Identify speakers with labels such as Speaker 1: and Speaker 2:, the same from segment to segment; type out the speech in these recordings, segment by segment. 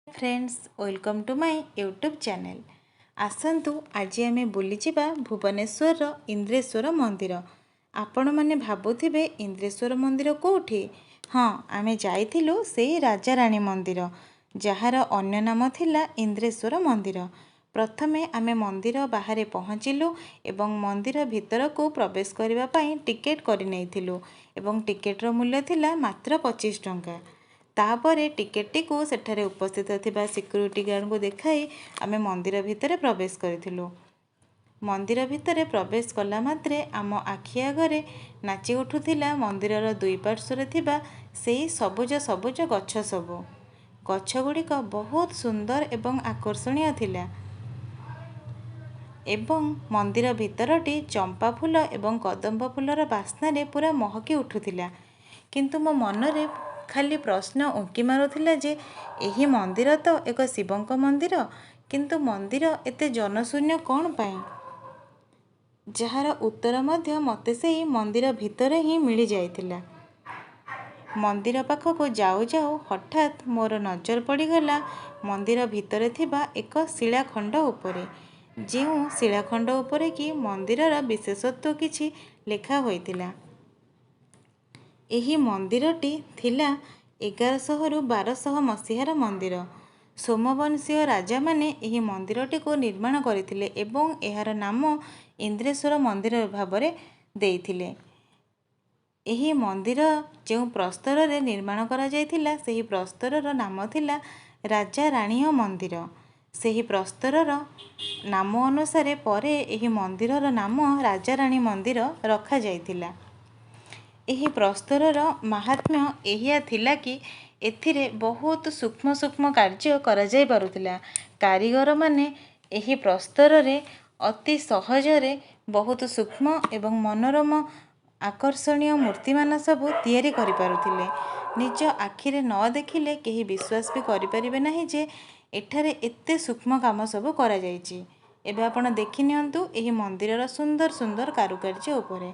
Speaker 1: Friends welcome to my YouTube channel. आसतु आज आम बुलीजा भुवनेश्वर इंद्रेश्वर मंदिर। आपण मैंने भावुवे इंद्रेश्वर मंदिर कौटी? हाँ, आम जाइलु से राजा रानी मंदिर जार अन्य नाम थिला इंद्रेश्वर मंदिर। प्रथमे आम मंदिर बाहर पहुँचलु एवं मंदिर भितर को प्रवेश करने टिकेट करनेइथिलु एवं टिकेटर मूल्य थिला मात्र 25 टंका। तापरे टिकेट को सेठारे उपस्थित थिबा सिक्यूरिटी गार्ड को देखाई आमे मंदिर भितर प्रवेश करिथिलु। मंदिर भितर प्रवेश कला मात्रे आम आखि आगरे नाची उठुथिला मंदिरर दुई पार्श्वरे थिबा सेही सबुज सबुज गछ सबु। गछ गुड़िक बहुत सुंदर एवं आकर्षणीय थिला एवं मंदिर भितरटी चंपा फूल एवं कदम्ब फूलर बास्नारे पूरा महकी उठुथिला। किंतु मो मनरे खाली प्रश्न उंकी मारुथिला जे एही मंदिर तो एक शिवंक मंदिर, किंतु मंदिर एते जनशून्य कौन पाए? जार उत्तर मध्य मते सेही मंदिर भितरे ही मिली जाइथिला। मंदिर पाखको जाऊ जाऊ हठात मोर नजर पड़ीगला मंदिर भितरे थिबा एक शिलाखंड उपरे। ଯେଉଁ शिलाखंड उपरे कि मंदिरर विशेषत्व किछि लेखा होइतिला। एही मंदिरटी थिला 1100 रु 1200 मसीहार मंदिर। सोमवंशीय राजा माने एही मंदिरटी को निर्माण करथिले एवं एहार नाम इंद्रेश्वर मंदिर भाबरे देइथिले। एही मंदिर जो प्रस्तर रे निर्माण करा जायथिला सेही प्रस्तरर नाम थिला राजा रानी मंदिर। सेही प्रस्तरर नाम अनुसार परे एही मंदिरर नाम राजा रानी मंदिर रखा जायथिला। एही प्रस्तरर महात्म्य एहिया थिला कि एथिरे बहुत सूक्ष्म सूक्ष्म कार्य करा जाय पारुथिला। कारीगर माने एही प्रस्तर रे अति सहजरे बहुत सूक्ष्म एवं मनोरम आकर्षणीय मूर्ति मान सबु तैयारी करि पारुथिले। निज आखिरे न देखिले केही विश्वास भी करि परिबे नाही जे एठारे एते सूक्ष्म काम सबु करा जायछि। एबे आपण देखि नियंतु एही मंदिरर सुंदर सुंदर कारुकार्य उपरे।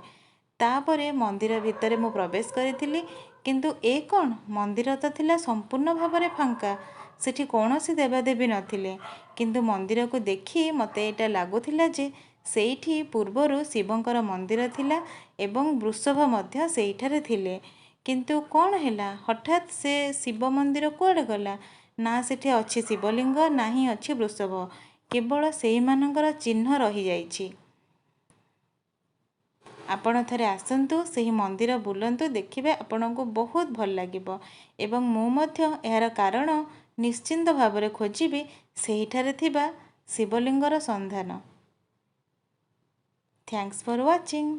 Speaker 1: तापरे मंदिर भितरे मु प्रवेश करिथिली, किंतु ए कोन मंदिर तो थिला संपूर्ण भावरे फांका। सेठी कौनसी देवादेवी नथिले, किंतु मंदिर को देखि मते एटा लागुथिला जे सेठी पूर्वरु शिवंकर मंदिर थिला एवं वृषभ मध्य सेठारे थिले। किंतु कौन हैला हठात से शिव मंदिर कुआडे गला? ना सेठी अछि शिवलिंग ना ही अछि वृषभ, केवल सेही मानकर चिन्ह रही जाइछि। आपण थरे आसंतु सेही मंदिर बुलंतु, देखिबे आपनको बहुत भल लागिबो एवं मु मध्य एहार कारण निश्चिंत भाबरे खोजिबी सेहीठारे थिबा शिवलिंगर संधान। Thanks for watching.